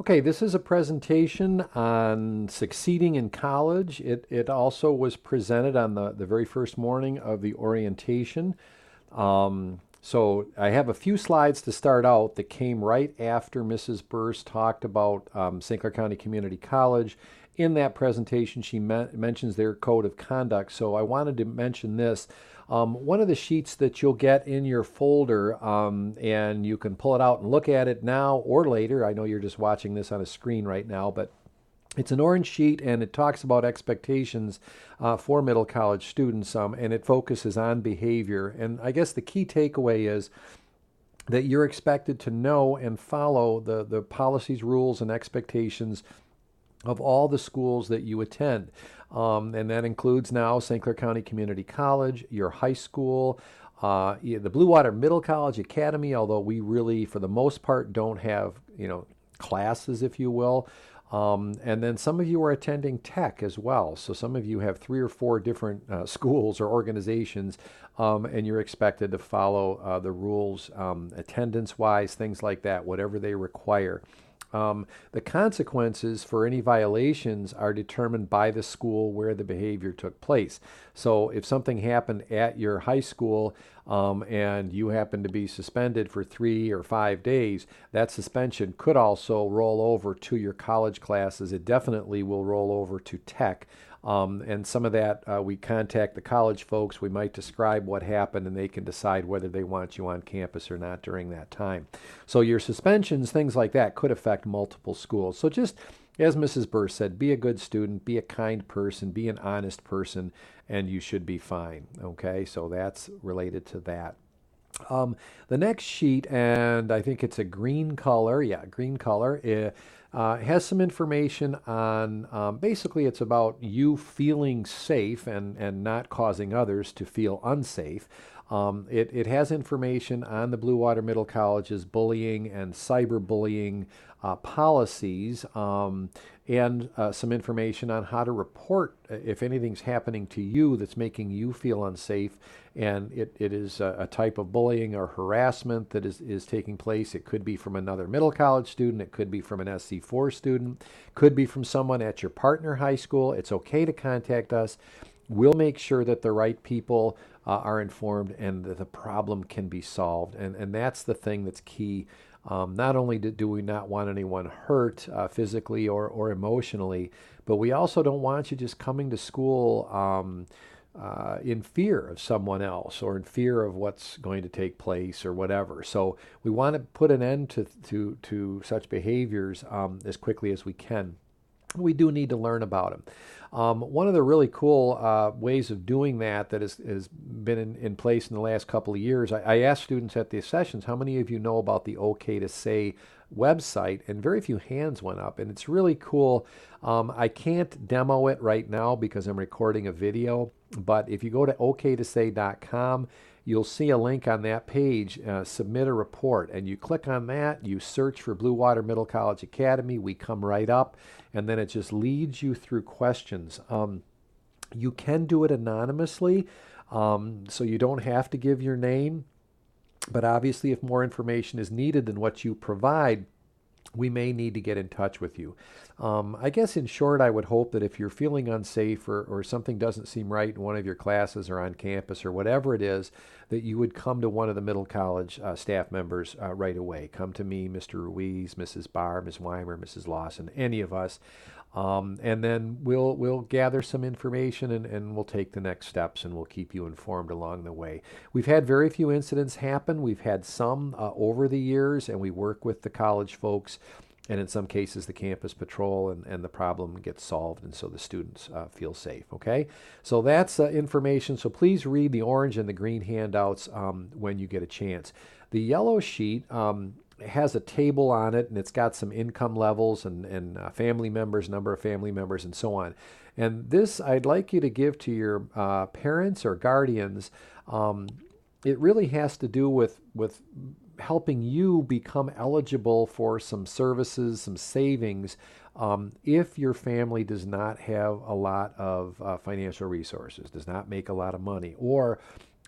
Okay, this is a presentation on succeeding in college. It also was presented on the very first morning of the orientation. So I have a few slides to start out that came right after Mrs. Burst talked about St. Clair County Community College. In that presentation, she mentions their code of conduct. So I wanted to mention this. One of the sheets that you'll get in your folder, and you can pull it out and look at it now or later. I know you're just watching this on a screen right now, but it's an orange sheet and it talks about expectations for middle college students, and it focuses on behavior. And I guess the key takeaway is that you're expected to know and follow the policies, rules, and expectations of all the schools that you attend. And that includes now St. Clair County Community College, your high school, the Blue Water Middle College Academy, although we really, for the most part, don't have, classes, if you will. And then some of you are attending tech as well. So some of you have 3 or 4 different schools or organizations, and you're expected to follow the rules, attendance-wise, things like that, whatever they require. The consequences for any violations are determined by the school where the behavior took place. So if something happened at your high school, and you happen to be suspended for 3 or 5 days, that suspension could also roll over to your college classes. It definitely will roll over to tech. And some of that, we contact the college folks. We might describe what happened, and they can decide whether they want you on campus or not during that time. So your suspensions, things like that, could affect multiple schools. So just as Mrs. Burr said, be a good student, be a kind person, be an honest person, and you should be fine. Okay, so that's related to that. The next sheet, and I think it's a green color, yeah, green color, has some information on, basically it's about you feeling safe and not causing others to feel unsafe. It has information on the Blue Water Middle College's bullying and cyberbullying policies, and some information on how to report if anything's happening to you that's making you feel unsafe. And it is a type of bullying or harassment that is taking place. It could be from another middle college student. It could be from an SC4 student. Could be from someone at your partner high school. It's okay to contact us. We'll make sure that the right people are informed and that the problem can be solved. And that's the thing that's key. Not only do we not want anyone hurt physically or emotionally, but we also don't want you just coming to school in fear of someone else or in fear of what's going to take place or whatever. So we want to put an end to such behaviors as quickly as we can. We do need to learn about them. One of the really cool ways of doing that has been in place in the last couple of years, I asked students at the sessions, how many of you know about the OK to Say website? And very few hands went up, and it's really cool. I can't demo it right now because I'm recording a video, but if you go to oktosay.com, you'll see a link on that page, submit a report, and you click on that, you search for Blue Water Middle College Academy, we come right up, and then it just leads you through questions. You can do it anonymously, so you don't have to give your name, but obviously if more information is needed than what you provide, we may need to get in touch with you. I guess in short, I would hope that if you're feeling unsafe or something doesn't seem right in one of your classes or on campus or whatever it is, that you would come to one of the middle college staff members right away. Come to me, Mr. Ruiz, Mrs. Barr, Ms. Weimer, Mrs. Lawson, any of us. And then we'll gather some information and we'll take the next steps and we'll keep you informed along the way. We've had very few incidents happen. We've had some over the years, and we work with the college folks and in some cases the campus patrol, and the problem gets solved, and so the students feel safe. Okay, so that's information. So please read the orange and the green handouts when you get a chance. The yellow sheet has a table on it, and it's got some income levels and family members, number of family members, and so on. And this I'd like you to give to your parents or guardians. It really has to do with helping you become eligible for some services, some savings, if your family does not have a lot of financial resources, does not make a lot of money, or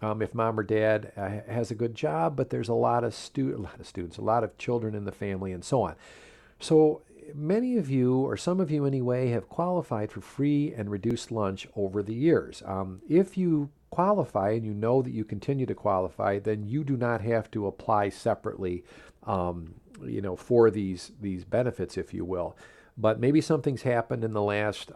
if mom or dad has a good job, but there's a lot of students, a lot of children in the family, and so on. So many of you, or some of you anyway, have qualified for free and reduced lunch over the years. If you qualify and you know that you continue to qualify, then you do not have to apply separately, for these benefits, if you will. But maybe something's happened in the last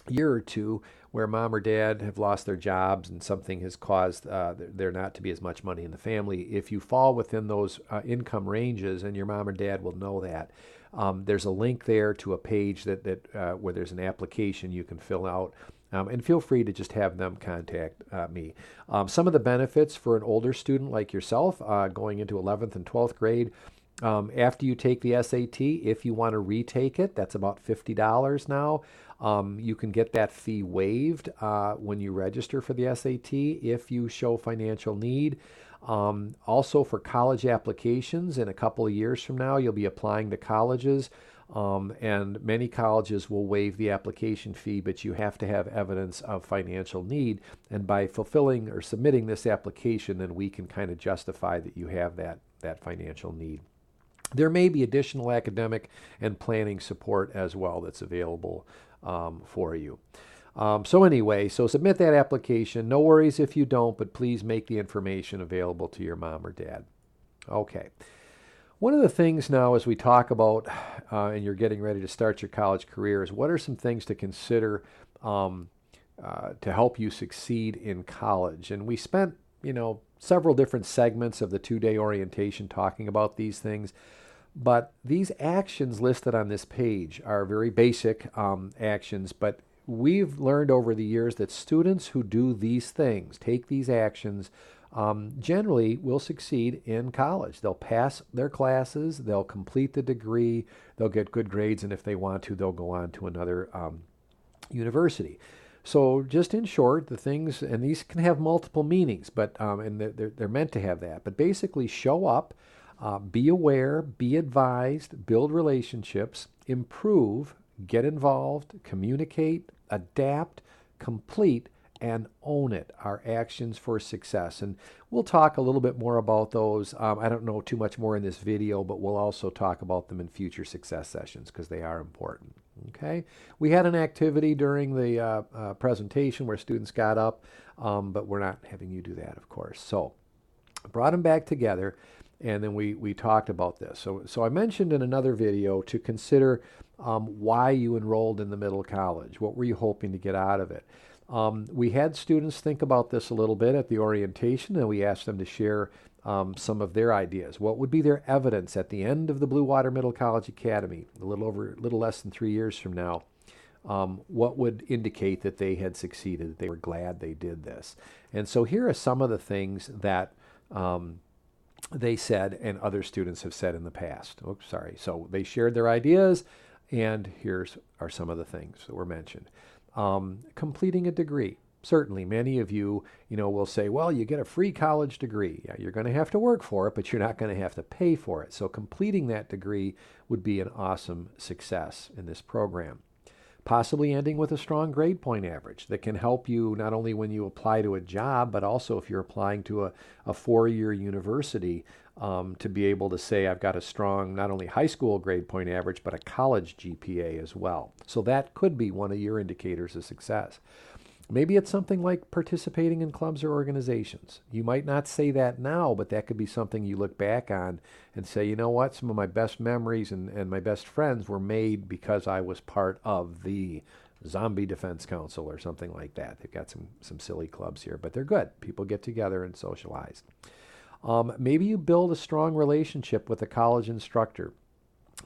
year or two where mom or dad have lost their jobs and something has caused there not to be as much money in the family. If you fall within those income ranges, and your mom or dad will know that, there's a link there to a page that where there's an application you can fill out. And feel free to just have them contact me. Some of the benefits for an older student like yourself going into 11th and 12th grade, after you take the SAT, if you want to retake it, that's about $50 now. You can get that fee waived when you register for the SAT if you show financial need. Also for college applications, in a couple of years from now, you'll be applying to colleges. And many colleges will waive the application fee, but you have to have evidence of financial need. And by fulfilling or submitting this application, then we can kind of justify that you have that financial need. There may be additional academic and planning support as well that's available for you. So submit that application. No worries if you don't, but please make the information available to your mom or dad. Okay. One of the things now as we talk about, and you're getting ready to start your college career, is what are some things to consider to help you succeed in college? And we spent, several different segments of the 2-day orientation talking about these things. But these actions listed on this page are very basic actions, but we've learned over the years that students who do these things, take these actions, generally will succeed in college. They'll pass their classes, they'll complete the degree, they'll get good grades, and if they want to, they'll go on to another university. So just in short, the things, and these can have multiple meanings, but and they're meant to have that, but basically show up, be aware, be advised, build relationships, improve, get involved, communicate, adapt, complete, and own it are actions for success. And we'll talk a little bit more about those. I don't know too much more in this video, but we'll also talk about them in future success sessions because they are important. Okay. We had an activity during the presentation where students got up, but we're not having you do that, of course. So I brought them back together. And then we talked about this. So I mentioned in another video to consider why you enrolled in the middle college. What were you hoping to get out of it? We had students think about this a little bit at the orientation, and we asked them to share some of their ideas. What would be their evidence at the end of the Blue Water Middle College Academy, a little less than 3 years from now? What would indicate that they had succeeded, that they were glad they did this? And so here are some of the things that they said and other students have said in the past. Oops, sorry. So they shared their ideas, and are some of the things that were mentioned. Completing a degree. Certainly, many of you, will say, well, you get a free college degree. Yeah, you're going to have to work for it, but you're not going to have to pay for it. So completing that degree would be an awesome success in this program. Possibly ending with a strong grade point average that can help you not only when you apply to a job, but also if you're applying to a 4-year university, to be able to say, I've got a strong, not only high school grade point average, but a college GPA as well. So that could be one of your indicators of success. Maybe it's something like participating in clubs or organizations. You might not say that now, but that could be something you look back on and say, you know what, some of my best memories and my best friends were made because I was part of the Zombie Defense Council or something like that. They've got some silly clubs here, but they're good. People get together and socialize. Maybe you build a strong relationship with a college instructor.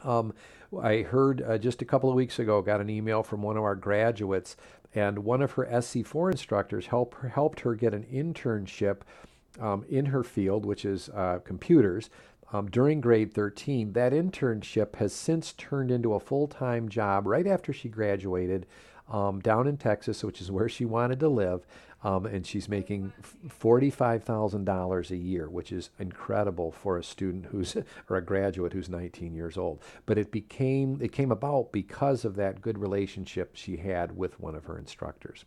I heard just a couple of weeks ago, got an email from one of our graduates, and one of her SC4 instructors helped her get an internship in her field, which is computers, during grade 13. That internship has since turned into a full-time job right after she graduated down in Texas, which is where she wanted to live. And she's making $45,000 a year, which is incredible for a student or a graduate who's 19 years old. But it came about because of that good relationship she had with one of her instructors.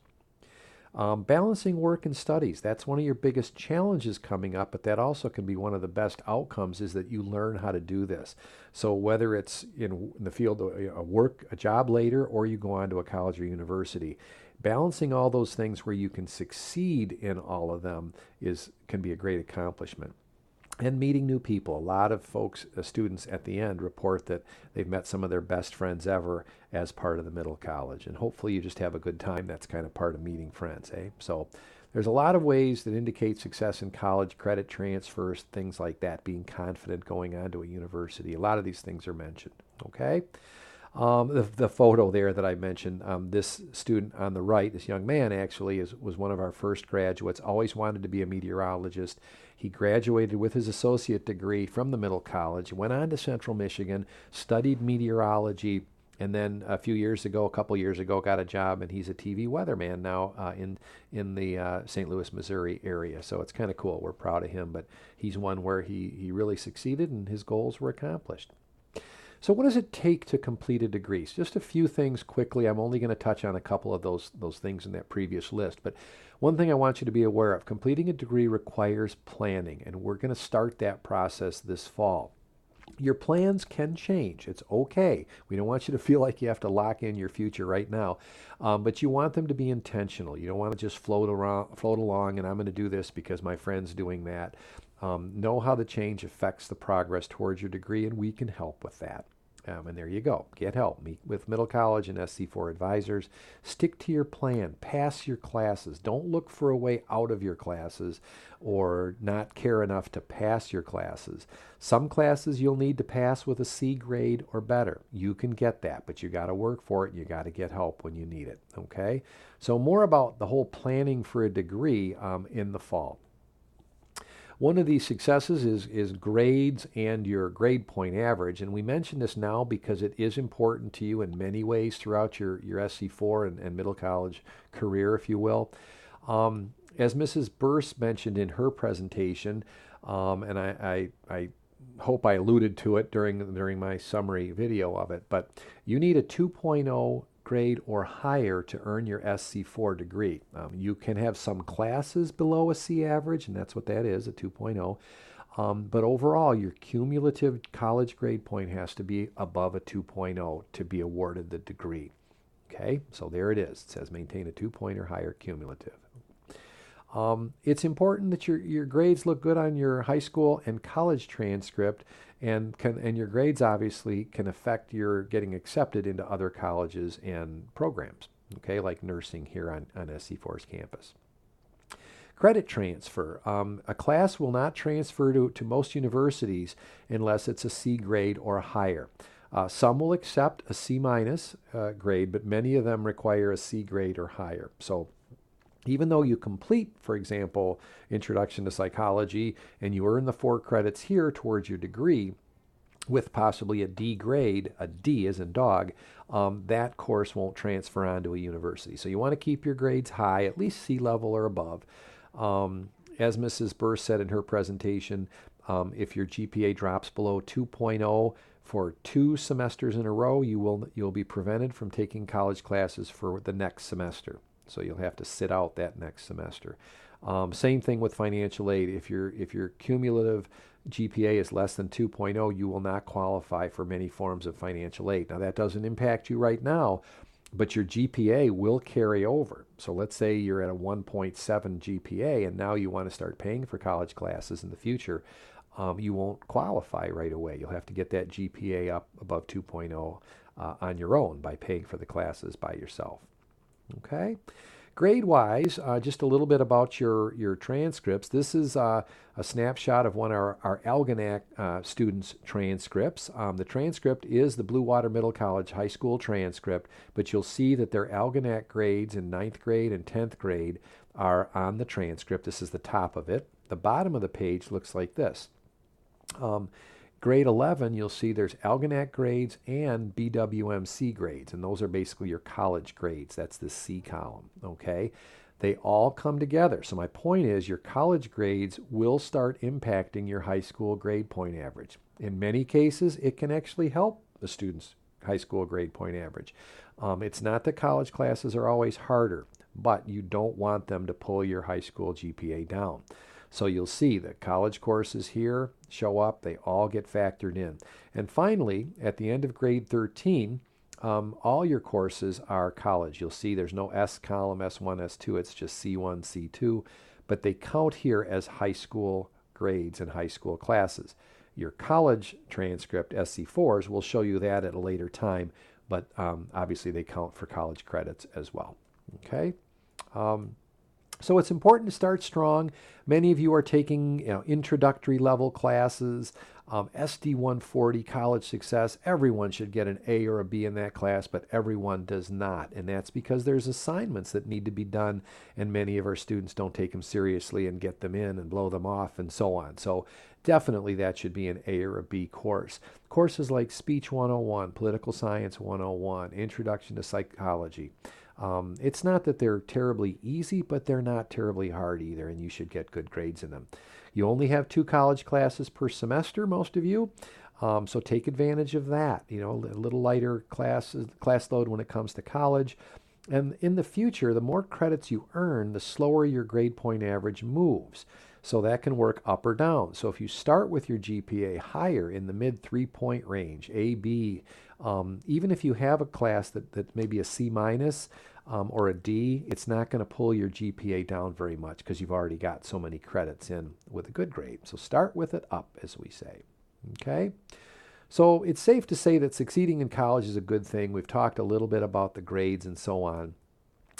Balancing work and studies, that's one of your biggest challenges coming up, but that also can be one of the best outcomes is that you learn how to do this. So whether it's in the field of a job later, or you go on to a college or university, balancing all those things where you can succeed in all of them can be a great accomplishment. And meeting new people. A lot of folks, students at the end, report that they've met some of their best friends ever as part of the middle college. And hopefully you just have a good time. That's kind of part of meeting friends, eh? So there's a lot of ways that indicate success in college, credit transfers, things like that, being confident going on to a university. A lot of these things are mentioned, okay? The photo there that I mentioned, this student on the right, this young man actually was one of our first graduates, always wanted to be a meteorologist. He graduated with his associate degree from the Middle College, went on to Central Michigan, studied meteorology, and then a couple years ago, got a job, and he's a TV weatherman now in the St. Louis, Missouri area. So it's kind of cool. We're proud of him, but he's one where he really succeeded and his goals were accomplished. So what does it take to complete a degree? Just a few things quickly. I'm only going to touch on a couple of those things in that previous list. But one thing I want you to be aware of, completing a degree requires planning, and we're going to start that process this fall. Your plans can change. It's okay. We don't want you to feel like you have to lock in your future right now, but you want them to be intentional. You don't want to just float along, and I'm going to do this because my friend's doing that. Know how the change affects the progress towards your degree, and we can help with that. And there you go. Get help. Meet with Middle College and SC4 advisors. Stick to your plan. Pass your classes. Don't look for a way out of your classes or not care enough to pass your classes. Some classes you'll need to pass with a C grade or better. You can get that, but you got to work for it. You got to get help when you need it. Okay? So more about the whole planning for a degree in the fall. One of these successes is grades and your grade point average. And we mention this now because it is important to you in many ways throughout your SC4 and middle college career, if you will. As Mrs. Burse mentioned in her presentation, and I hope I alluded to it during my summary video of it, but you need a 2.0 grade or higher to earn your SC4 degree. You can have some classes below a C average, and that's what that is, a 2.0. But overall, your cumulative college grade point has to be above a 2.0 to be awarded the degree. Okay, so there it is. It says maintain a 2.0 or higher cumulative. It's important that your grades look good on your high school and college transcript, and your grades obviously can affect your getting accepted into other colleges and programs, okay, like nursing here on SC4's campus. Credit transfer. A class will not transfer to most universities unless it's a C grade or higher. Some will accept a C minus grade, but many of them require a C grade or higher. So even though you complete, for example, Introduction to Psychology, and you earn the 4 credits here towards your degree with possibly a D grade, a D as in dog, that course won't transfer on to a university. So you want to keep your grades high, at least C level or above. As Mrs. Burse said in her presentation, if your GPA drops below 2.0 for 2 semesters in a row, you'll be prevented from taking college classes for the next semester. So you'll have to sit out that next semester. Same thing with financial aid. If your cumulative GPA is less than 2.0, you will not qualify for many forms of financial aid. Now that doesn't impact you right now, but your GPA will carry over. So let's say you're at a 1.7 GPA and now you want to start paying for college classes in the future. You won't qualify right away. You'll have to get that GPA up above 2.0 on your own by paying for the classes by yourself. Okay. Grade-wise, just a little bit about your transcripts. This is a snapshot of one of our Algonac students' transcripts. The transcript is the Blue Water Middle College High School transcript, but you'll see that their Algonac grades in 9th grade and 10th grade are on the transcript. This is the top of it. The bottom of the page looks like this. Grade 11, you'll see there's Algonac grades and BWMC grades, and those are basically your college grades. That's the C column, okay? They all come together. So my point is your college grades will start impacting your high school grade point average. In many cases, it can actually help the student's high school grade point average. It's not that college classes are always harder, but you don't want them to pull your high school GPA down. So you'll see the college courses here show up. They all get factored in. And finally, at the end of grade 13, all your courses are college. You'll see there's no S column, S1, S2. It's just C1, C2. But they count here as high school grades and high school classes. Your college transcript, SC4s, will show you that at a later time. But obviously they count for college credits as well. Okay? So it's important to start strong. Many of you are taking introductory level classes, SD 140, College Success. Everyone should get an A or a B in that class, but everyone does not. And that's because there's assignments that need to be done, and many of our students don't take them seriously and get them in and blow them off and so on. So definitely that should be an A or a B course. Courses like Speech 101, Political Science 101, Introduction to Psychology. It's not that they're terribly easy, but they're not terribly hard either, and you should get good grades in them. You only have 2 college classes per semester, most of you, so take advantage of that. A little lighter class load when it comes to college. And in the future, the more credits you earn, the slower your grade point average moves. So that can work up or down. So if you start with your GPA higher in the mid 3-point range, A, B, even if you have a class that may be a C minus or a D, it's not going to pull your GPA down very much because you've already got so many credits in with a good grade. So start with it up, as we say. Okay? So it's safe to say that succeeding in college is a good thing. We've talked a little bit about the grades and so on.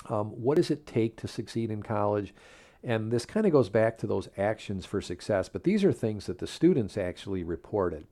What does it take to succeed in college? And this kind of goes back to those actions for success, but these are things that the students actually reported,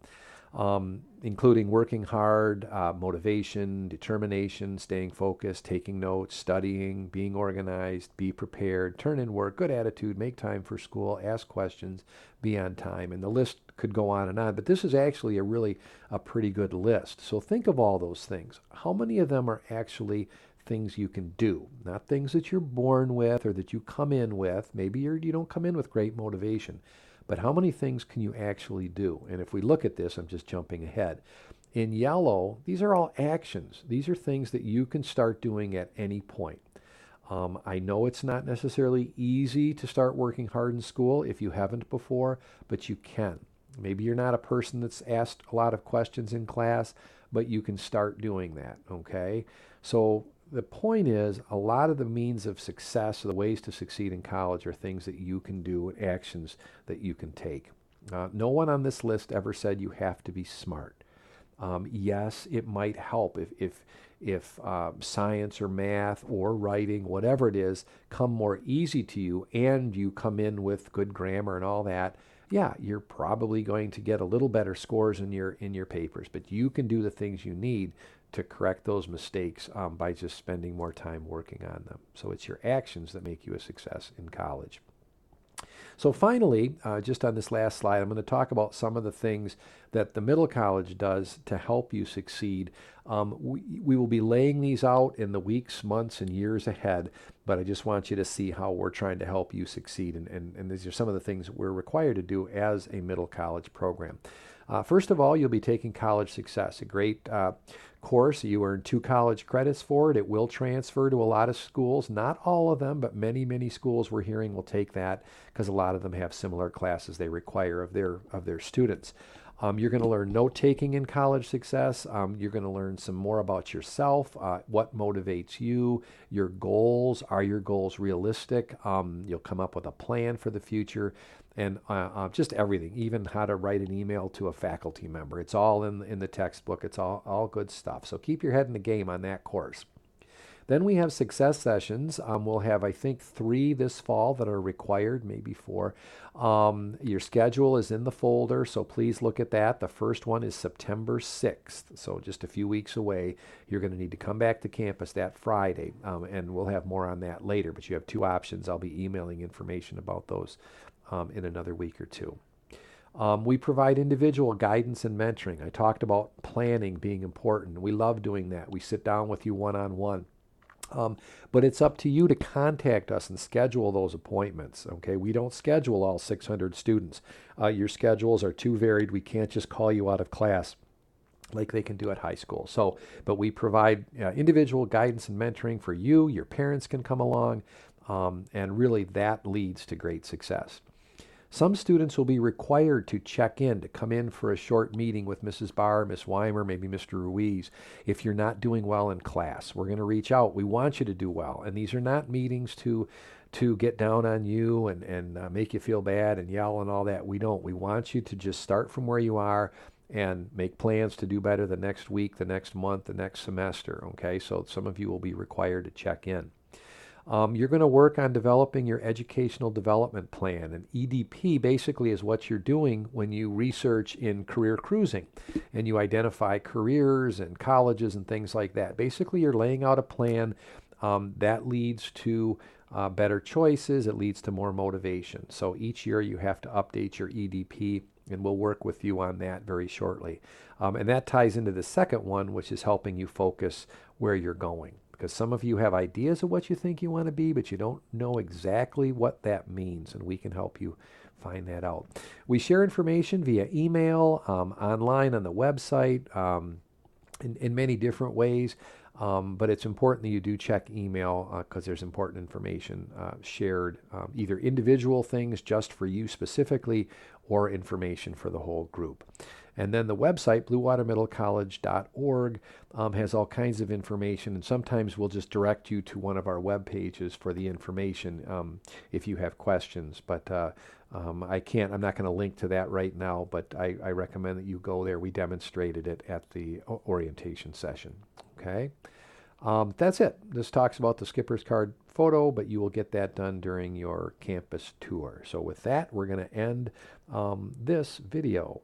including working hard, motivation, determination, staying focused, taking notes, studying, being organized, be prepared, turn in work, good attitude, make time for school, ask questions, be on time. And the list could go on and on, but this is actually a pretty good list. So think of all those things. How many of them are actually things you can do, not things that you're born with or that you come in with? Maybe you don't come in with great motivation, but how many things can you actually do? And if we look at this, I'm just jumping ahead. In yellow, these are all actions. These are things that you can start doing at any point. I know it's not necessarily easy to start working hard in school if you haven't before, but you can. Maybe you're not a person that's asked a lot of questions in class, but you can start doing that, okay? So the point is, a lot of the means of success, or the ways to succeed in college, are things that you can do, actions that you can take. No one on this list ever said you have to be smart. Yes, it might help if science or math or writing, whatever it is, come more easy to you, and you come in with good grammar and all that. Yeah, you're probably going to get a little better scores in your papers, but you can do the things you need to correct those mistakes by just spending more time working on them. So it's your actions that make you a success in college. So finally, just on this last slide, I'm going to talk about some of the things that the middle college does to help you succeed. We will be laying these out in the weeks, months, and years ahead, but I just want you to see how we're trying to help you succeed. And these are some of the things we're required to do as a middle college program. First of all, you'll be taking College Success, a great course. You earn 2 college credits for it. It will transfer to a lot of schools, not all of them, but many, many schools we're hearing will take that because a lot of them have similar classes they require of their students. You're going to learn note-taking in College Success. You're going to learn some more about yourself, what motivates you, your goals. Are your goals realistic? You'll come up with a plan for the future, and just everything, even how to write an email to a faculty member. It's all in the textbook. It's all good stuff. So keep your head in the game on that course. Then we have success sessions. We'll have, I think, 3 this fall that are required, maybe 4. Your schedule is in the folder, so please look at that. The first one is September 6th, so just a few weeks away. You're going to need to come back to campus that Friday, and we'll have more on that later. But you have 2 options. I'll be emailing information about those in another week or 2. We provide individual guidance and mentoring. I talked about planning being important. We love doing that. We sit down with you one-on-one. But it's up to you to contact us and schedule those appointments, okay? We don't schedule all 600 students. Your schedules are too varied. We can't just call you out of class like they can do at high school. So, but we provide individual guidance and mentoring for you. Your parents can come along, and really that leads to great success. Some students will be required to check in, to come in for a short meeting with Mrs. Barr, Miss Weimer, maybe Mr. Ruiz, if you're not doing well in class. We're going to reach out. We want you to do well. And these are not meetings to get down on you and make you feel bad and yell and all that. We don't. We want you to just start from where you are and make plans to do better the next week, the next month, the next semester. Okay, so some of you will be required to check in. You're going to work on developing your educational development plan. And EDP basically is what you're doing when you research in career cruising and you identify careers and colleges and things like that. Basically, you're laying out a plan that leads to better choices. It leads to more motivation. So each year you have to update your EDP, and we'll work with you on that very shortly. And that ties into the second one, which is helping you focus where you're going. Because some of you have ideas of what you think you want to be, but you don't know exactly what that means, and we can help you find that out. We share information via email, online on the website, in many different ways, but it's important that you do check email because there's important information shared, either individual things just for you specifically or information for the whole group. And then the website, bluewatermiddlecollege.org, has all kinds of information, and sometimes we'll just direct you to one of our web pages for the information if you have questions. But I'm not going to link to that right now, but I recommend that you go there. We demonstrated it at the orientation session. Okay, that's it. This talks about the skipper's card photo, but you will get that done during your campus tour. So with that, we're going to end this video.